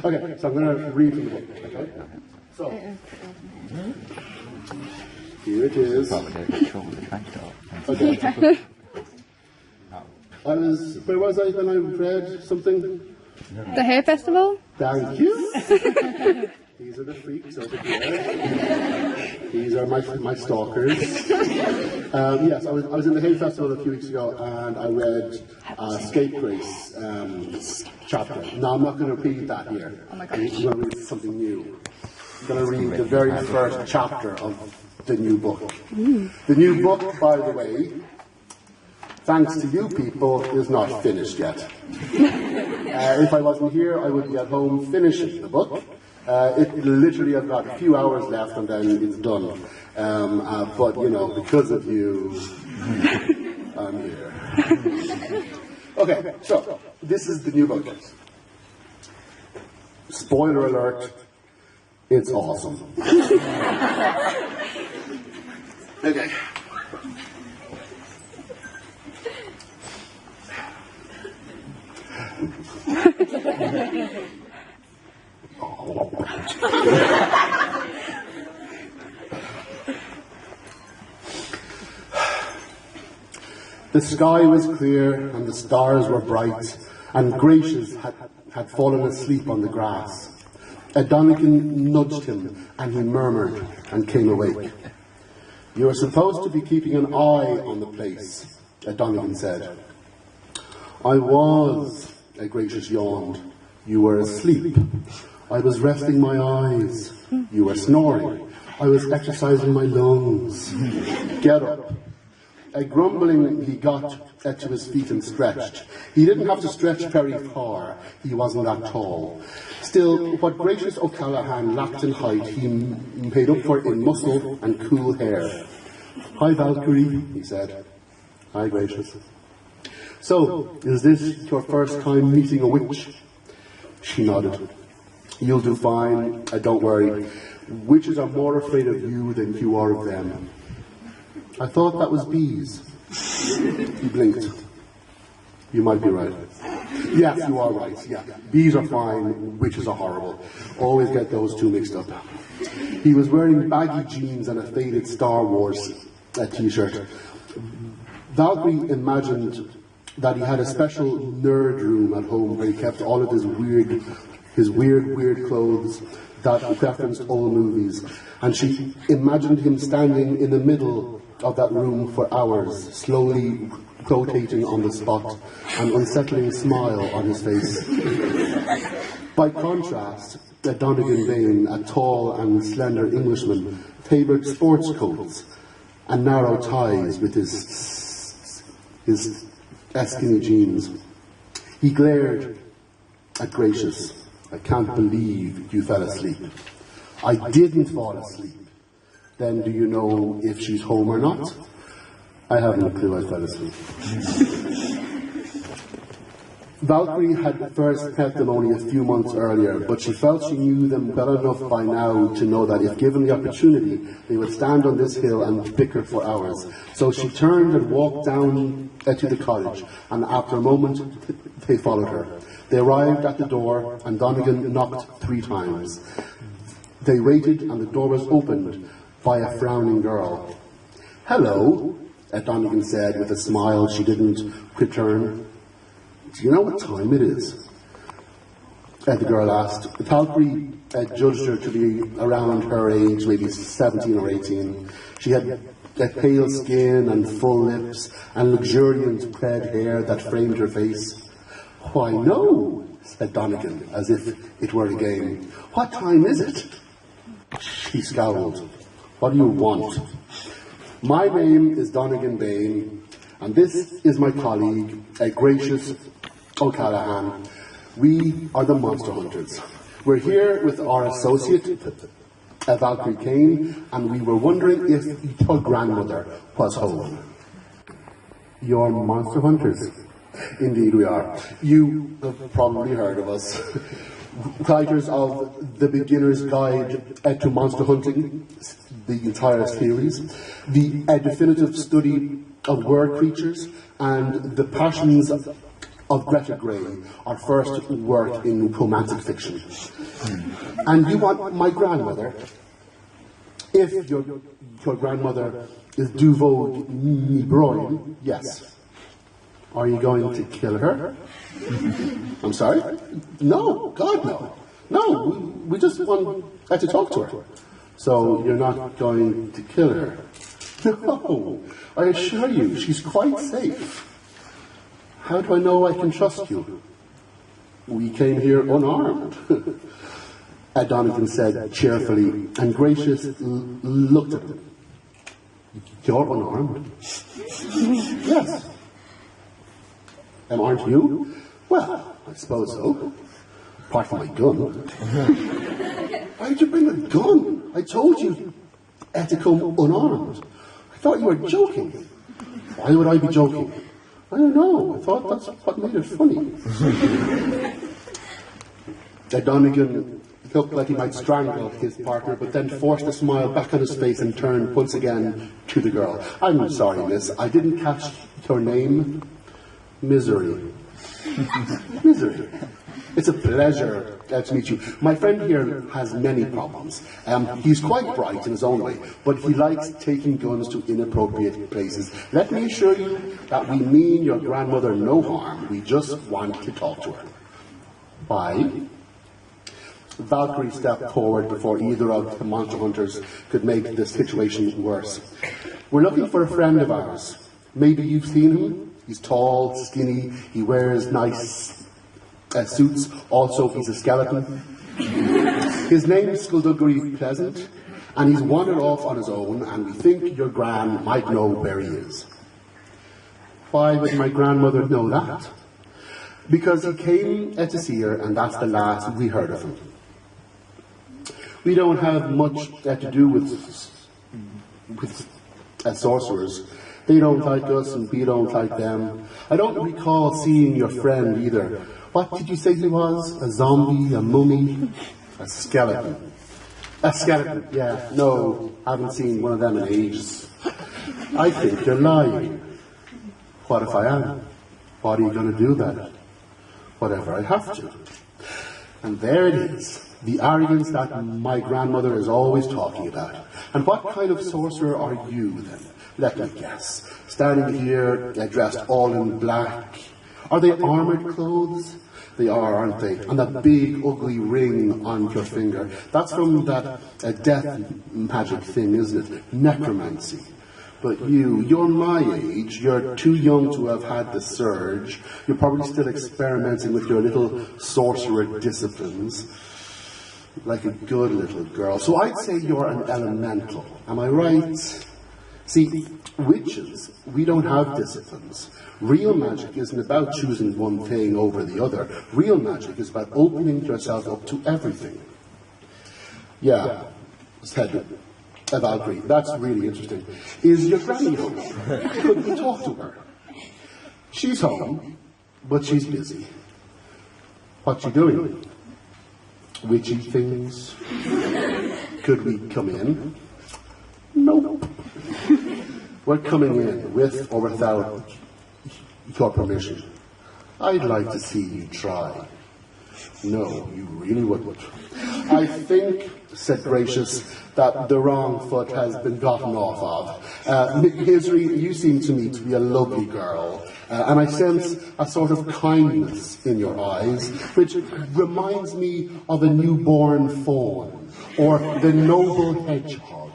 Okay, so I'm going to read from the book. Okay? So, here it is. Okay. Where was I when I read something? The Hair Festival? Thank you. These are the freaks over here. These are my stalkers. Yes, I was in the Hay Festival a few weeks ago and I read Scapegrace chapter. Now I'm not going to read that here. Oh my I'm going to read something new. I'm going to read the very first chapter of the new book. The new book, by the way, thanks to you people, is not finished yet. If I wasn't here, I would be at home finishing the book. It literally has got a few hours left and then it's done. But, you know, because of you, I'm here. Okay, so, this is the new book. Spoiler alert, it's awesome. Okay. The sky was clear and the stars were bright, and Gracious had fallen asleep on the grass. Donegan nudged him, and he murmured and came awake. "You are supposed to be keeping an eye on the place," Donegan said. "I was," Gracious yawned. "You were asleep. I was resting my eyes. You were snoring. I was exercising my lungs. Get up." Grumbling, he got to his feet and stretched. He didn't have to stretch very far. He wasn't that tall. Still, what Gracious O'Callaghan lacked in height, he made up for in muscle and cool hair. "Hi, Valkyrie," he said. "Hi, Gracious." "So, is this your first time meeting a witch?" She nodded. "You'll do fine, don't worry. Witches are more afraid of you than you are of them." "I thought that was bees." He blinked. "You might be right." "Yes, you are right, yeah. Bees are fine, witches are horrible. Always get those two mixed up." He was wearing baggy jeans and a faded Star Wars t-shirt. Valkyrie imagined that he had a special nerd room at home where he kept all of his weird clothes that referenced old movies. And she imagined him standing in the middle of that room for hours, slowly rotating on the spot, an unsettling smile on his face. By contrast, Donegan Bain, a tall and slender Englishman, favoured sports coats and narrow ties with his skinny jeans. He glared at Gracious. "I can't believe you fell asleep." "I didn't fall asleep." "Then do you know if she's home or not?" "I haven't a clue, I fell asleep." Valkyrie had first met them only a few months earlier, but she felt she knew them well enough by now to know that if given the opportunity, they would stand on this hill and bicker for hours. So she turned and walked down to the cottage, and after a moment, they followed her. They arrived at the door, and Donegan knocked 3 times. They waited, and the door was opened by a frowning girl. "Hello," Donegan said with a smile she didn't return. "Do you know what time it is?" The girl asked. Valkyrie judged her to be around her age, maybe 17 or 18. She had pale skin and full lips and luxuriant red hair that framed her face. "Why, no," said Donegan, as if it were a game. "What time is it?" She scowled. "What do you want?" "My name is Donegan Bain, and this is my colleague, Gracious O'Callaghan. We are the Monster Hunters. We're here with our associate, Valkyrie Kane, and we were wondering if your grandmother was home." "You're Monster Hunters?" "Indeed we are. You have probably heard of us. Writers of The Beginner's Guide to Monster Hunting, the entire series, the definitive study of word creatures, and The Passions of Greta Gray, our first work in romantic fiction. And you want my grandmother, if your grandmother is Duvo Nibroin, yes. Are you going to kill her? I'm sorry? No, God, no. No, we just want to talk to her. So you're not going to kill her? No, I assure you, she's quite safe. How do I know I can trust you? We came here unarmed. Donovan said cheerfully, and Gracious looked at him. You're unarmed? Yes. And aren't you? Well, I suppose so. Apart from my gun. Why did you bring a gun? I told you to come unarmed. I thought you were joking. Why would I be joking? I don't know. I thought that's what made it funny. Donegan looked like he might strangle his partner, but then forced a smile back on his face and turned once again to the girl. I'm sorry, miss. I didn't catch your name. Misery. Misery. It's a pleasure to meet you. My friend here has many problems. He's quite bright in his own way, but he likes taking guns to inappropriate places. Let me assure you that we mean your grandmother no harm. We just want to talk to her. Why? Valkyrie stepped forward before either of the monster hunters could make the situation worse. We're looking for a friend of ours. Maybe you've seen him? He's tall, skinny, he wears nice suits. Also, he's a skeleton. His name is Skulduggery Pleasant, and he's wandered off on his own, and we think your gran might know where he is. Why would my grandmother know that? Because he came to see her, and that's the last we heard of him. We don't have much to do with sorcerers. They don't like us and we don't like them. I don't recall seeing your friend either. What did you say he was? A zombie? A mummy? A skeleton? A skeleton, yeah. No, haven't seen one of them in ages. I think you're lying. What if I am? What are you going to do about it? Whatever I have to. And there it is. The arrogance that my grandmother is always talking about. And what kind of sorcerer are you then? Let me guess. Standing here, dressed all in black. Are they armored clothes? They are, aren't they? And that big, ugly ring on your finger. That's from that death magic thing, isn't it? Necromancy. But you're my age. You're too young to have had the surge. You're probably still experimenting with your little sorcerer disciplines. Like a good little girl. So I'd say you're an elemental. Am I right? See, witches, we don't have disciplines. Real magic isn't about choosing one thing over the other. Real magic is about opening yourself up to everything. Yeah, said Valkyrie. That's really interesting. Is your granny home? Could we talk to her? She's home, but she's busy. What's she doing? Witchy things? Could we come in? Nope. We're coming in, with or without your permission. I'd like to see you try. No, you really wouldn't. I think, said Gracious, that the wrong foot has been gotten off of. Misery, you seem to me to be a lovely girl, and I sense a sort of kindness in your eyes, which reminds me of a newborn fawn, or the noble hedgehog.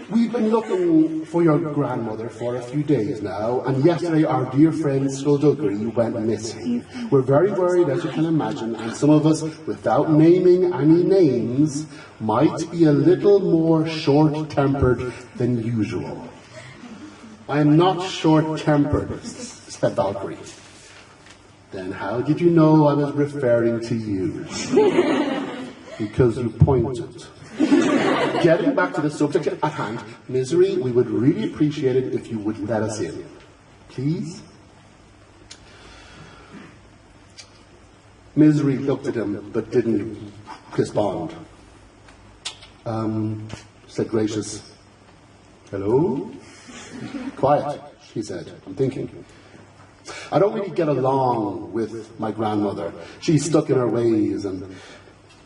We've been looking for your grandmother for a few days now, and yesterday our dear friend Skulduggery went missing. We're very worried, as you can imagine, and some of us, without naming any names, might be a little more short-tempered than usual. I am not short-tempered, said Valkyrie. Then how did you know I was referring to you? Because you pointed. Getting back to the subject at hand, Misery, we would really appreciate it if you would let us in. Please? Misery looked at him, but didn't respond. Said Gracious. Hello? Quiet, he said. I'm thinking. I don't really get along with my grandmother. She's stuck in her ways, and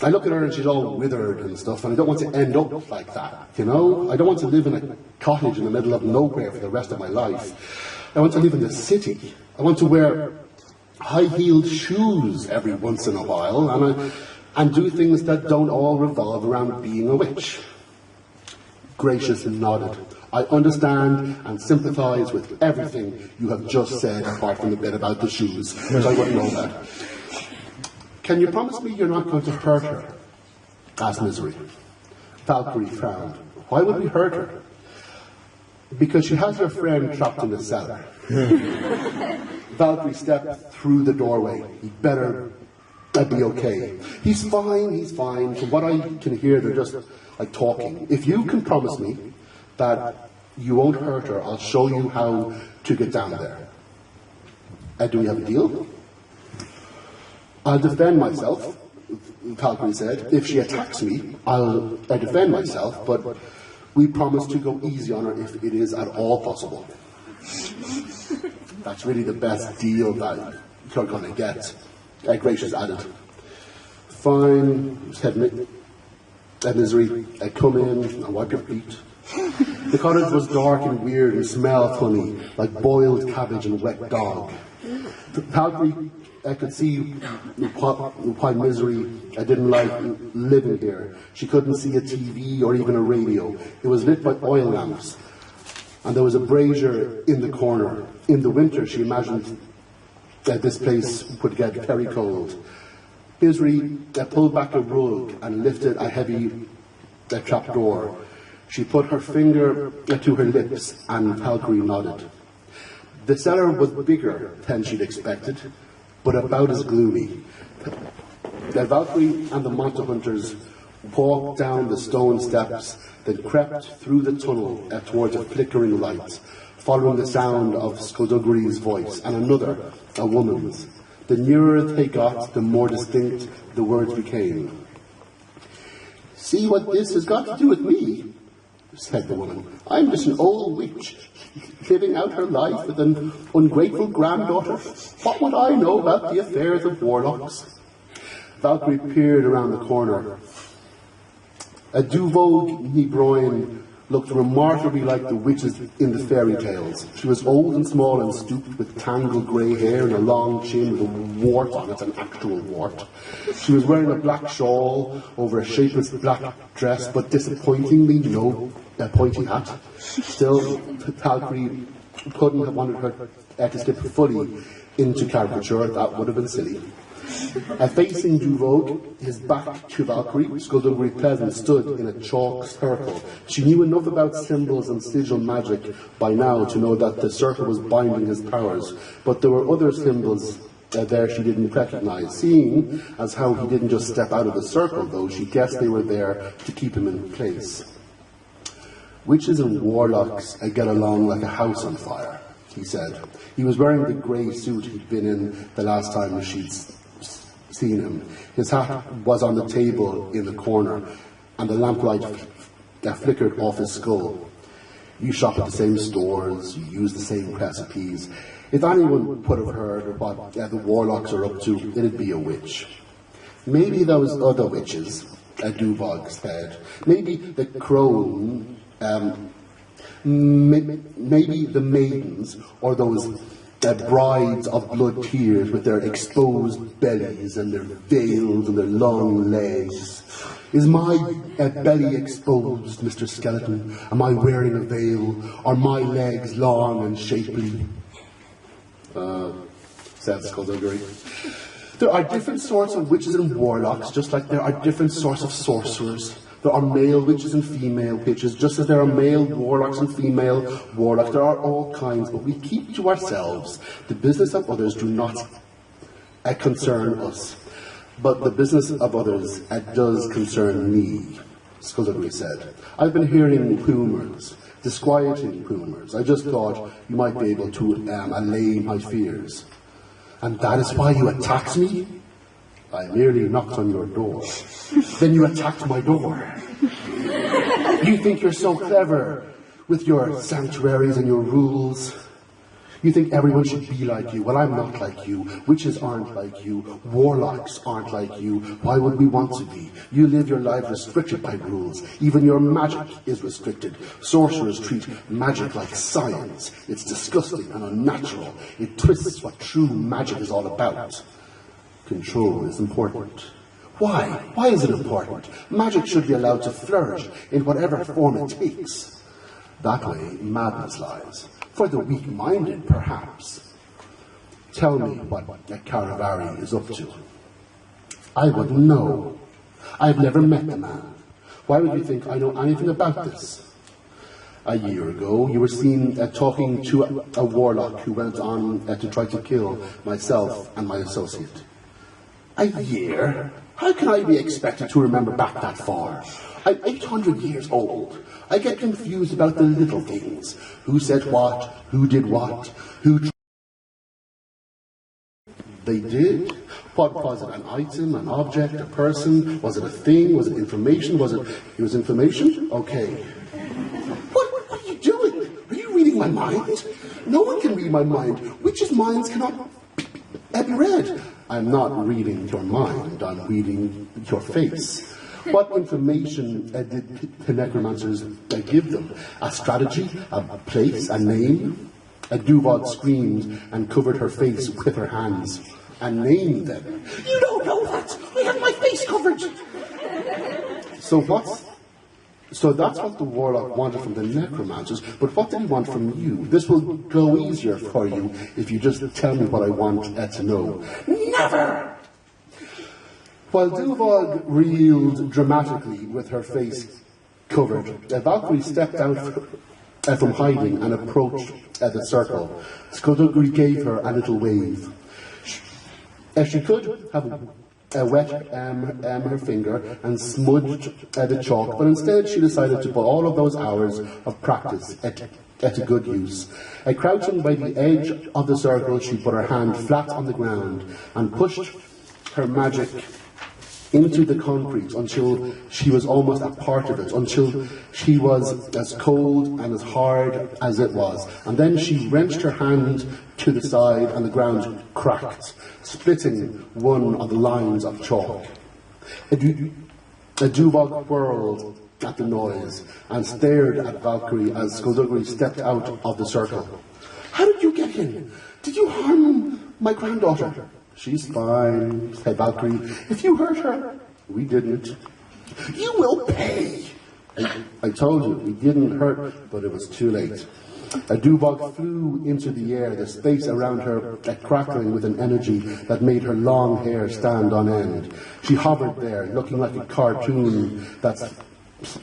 I look at her and she's all withered and stuff, and I don't want to end up like that, you know? I don't want to live in a cottage in the middle of nowhere for the rest of my life. I want to live in the city. I want to wear high-heeled shoes every once in a while, and do things that don't all revolve around being a witch. Gracious nodded. I understand and sympathise with everything you have just said, apart from the bit about the shoes, which I wouldn't know that. Can you promise me you're not going to hurt her? Asked Misery. Valkyrie frowned. Why would we hurt her? Because she has her friend trapped in the cellar. Valkyrie stepped through the doorway. He'd better be okay. He's fine. From what I can hear, they're just like talking. If you can promise me that you won't hurt her, I'll show you how to get down there. Do we have a deal? I'll defend myself, Valkyrie said. If she attacks me, I'll defend myself, but we promise to go easy on her if it is at all possible. That's really the best deal that you're going to get, Gracious added. Fine, said Misery. Come in and wipe your feet. The cottage was dark and weird and smelled funny, like boiled cabbage and wet dog. Valkyrie could see why Misery didn't like living here. She couldn't see a TV or even a radio. It was lit by oil lamps, and there was a brazier in the corner. In the winter, she imagined that this place would get very cold. Misery pulled back a rug and lifted a heavy trapdoor. She put her finger to her lips, and Valkyrie nodded. The cellar was bigger than she'd expected, but about as gloomy. The Valkyrie and the monster hunters walked down the stone steps, then crept through the tunnel towards a flickering light, following the sound of Skulduggery's voice and another, a woman's. The nearer they got, the more distinct the words became. See what this has got to do with me, said the woman. I'm just an old witch, living out her life with an ungrateful granddaughter. What would I know about the affairs of warlocks? Valkyrie peered around the corner. A Duvog Nibroin looked remarkably like the witches in the fairy tales. She was old and small and stooped, with tangled grey hair and a long chin with a wart on it, an actual wart. She was wearing a black shawl over a shapeless black dress, but disappointingly no pointy hat. Still, Valkyrie couldn't have wanted her to slip fully into caricature. That would have been silly. Facing Duvog, his back to Valkyrie, Skulduggery Pleasant stood in a chalk circle. She knew enough about symbols and sigil magic by now to know that the circle was binding his powers, but there were other symbols there she didn't recognize. Seeing as how he didn't just step out of the circle, though, she guessed they were there to keep him in place. Witches and warlocks get along like a house on fire, he said. He was wearing the grey suit he'd been in the last time she'd seen him. His hat was on the table in the corner, and the lamplight flickered off his skull. You shop at the same stores, you use the same recipes. If anyone would have heard what the warlocks are up to, it'd be a witch. Maybe those other witches, Duvog said. Maybe the crone, maybe the maidens, or those brides of blood tears with their exposed bellies and their veils and their long legs. Is my belly exposed, Mr. Skeleton? Am I wearing a veil? Are my legs long and shapely? Said Skulduggery. There are different sorts of witches and warlocks, just like there are different sorts of sorcerers. There are male witches and female witches, just as there are male warlocks and female warlocks. There are all kinds, but we keep to ourselves. The business of others do not concern us. But the business of others does concern me, Skulduggery said. I've been hearing rumours, disquieting rumours. I just thought you might be able to allay my fears. And that is why you attacked me? I merely knocked on your door. Then you attacked my door. You think you're so clever with your sanctuaries and your rules. You think everyone should be like you. Well, I'm not like you. Witches aren't like you. Warlocks aren't like you. Why would we want to be? You live your life restricted by rules. Even your magic is restricted. Sorcerers treat magic like science. It's disgusting and unnatural. It twists what true magic is all about. Control is important. Why? Why is it important? Magic should be allowed to flourish in whatever form it takes. That way, madness lies. For the weak-minded, perhaps. Tell me what Caravari is up to. I wouldn't know. I've never met the man. Why would you think I know anything about this? A year ago, you were seen talking to a warlock who went on to try to kill myself and my associate. A year? How can I be expected to remember back that far? I'm 800 years old. I get confused about the little things. Who said what? Who did what? They did? What was it? An item? An object? A person? Was it a thing? Was it information? It was information? Okay. What are you doing? Are you reading my mind? No one can read my mind. Witches' minds cannot be read. I'm not reading your mind. I'm reading your face. What information did the necromancers give them? A strategy? A place? A name? A Duvod screamed and covered her face with her hands. And named them. You don't know that! I have my face covered! So that's what the warlock wanted from the necromancers, but what did he want from you? This will go easier for you if you just tell me what I want to know. Never! While Duvod reeled dramatically with her face covered, Valkyrie stepped out from hiding and approached the circle. Skulduggery gave her a little wave. She could have wet her finger and smudged the chalk, but instead she decided to put all of those hours of practice to good use. Crouching by the edge of the circle, she put her hand flat on the ground and pushed her magic into the concrete until she was almost a part of it, until she was as cold and as hard as it was. And then she wrenched her hand to the side and the ground cracked, splitting one of the lines of chalk. A Duvok whirled at the noise and stared at Valkyrie as Skulduggery stepped out of the circle. How did you get in? Did you harm my granddaughter? She's fine, said Valkyrie. If you hurt her, we didn't. You will pay! I told you, we didn't hurt, but it was too late. A Duvok flew into the air, the space around her crackling with an energy that made her long hair stand on end. She hovered there, looking like a cartoon that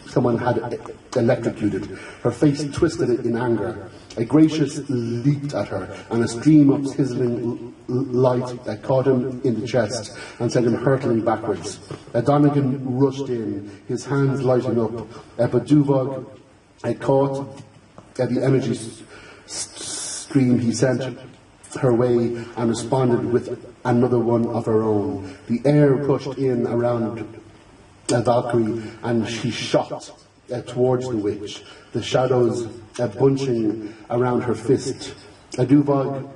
someone had electrocuted. Her face twisted in anger. A gracious leaped at her, and a stream of sizzling light caught him in the chest and sent him hurtling backwards. Donegan rushed in, his hands lighting up. But Duvog caught the energy stream he sent her way and responded with another one of her own. The air pushed in around Valkyrie, and she shot towards the witch, the shadows bunching around her fist. Duvog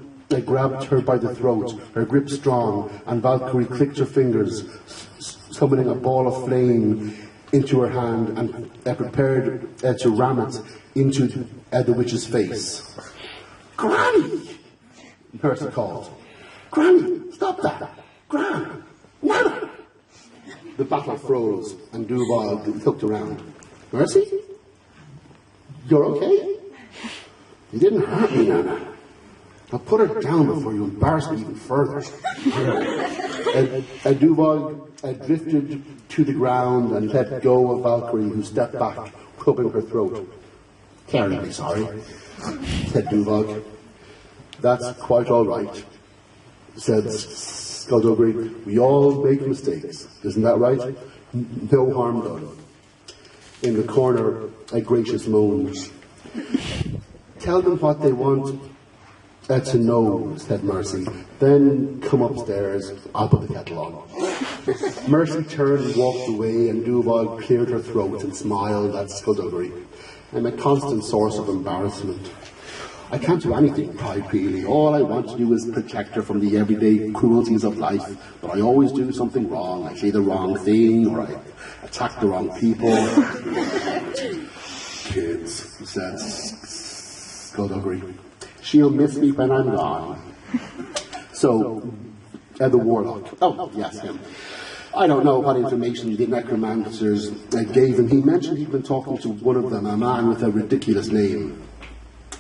grabbed her by the throat, her grip strong, and Valkyrie clicked her fingers, summoning a ball of flame into her hand and prepared to ram it into the witch's face. Granny! Mercy called. Granny, stop that! Gran! Nana! The battle froze, and Duvog looked around. Mercy? You're okay? You didn't hurt me, Nana. Now put her down before you embarrass me even further. Duvog drifted to the ground and let go of Valkyrie, who stepped back, rubbing her throat. Terribly sorry, said Duvog. That's quite all right, said Skulduggery. We all make mistakes, isn't that right? No harm done. In the corner, a gracious moan. Tell them what they want to know, said Mercy. Then come upstairs, I'll put the kettle on. Mercy turned and walked away, and Duvog cleared her throat and smiled at Skulduggery. I'm a constant source of embarrassment. I can't do anything right, really. All I want to do is protect her from the everyday cruelties of life. But I always do something wrong. I say the wrong thing, or I attack the wrong people. Kids, said Skulduggery. She'll miss me when I'm gone. So, the Warlock. Oh, yes, him. I don't know what information the necromancers gave him. He mentioned he'd been talking to one of them, a man with a ridiculous name.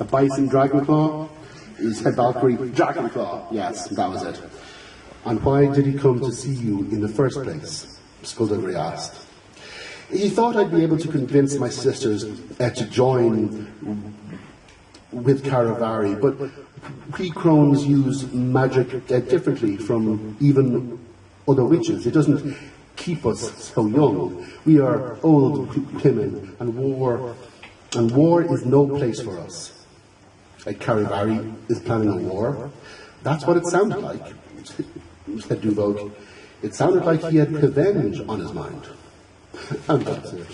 A bison dragonclaw? He said Valkyrie dragonclaw. Yes, that was it. And why did he come to see you in the first place? Skulduggery asked. He thought I'd be able to convince my sisters to join with Caravari, but we crones use magic differently from even other witches. It doesn't keep us so young. We are old women, and war is no place for us. Caravari is planning a war. That's what it sounded like, said Duvok. It sounded like he had revenge on his mind. And that's it.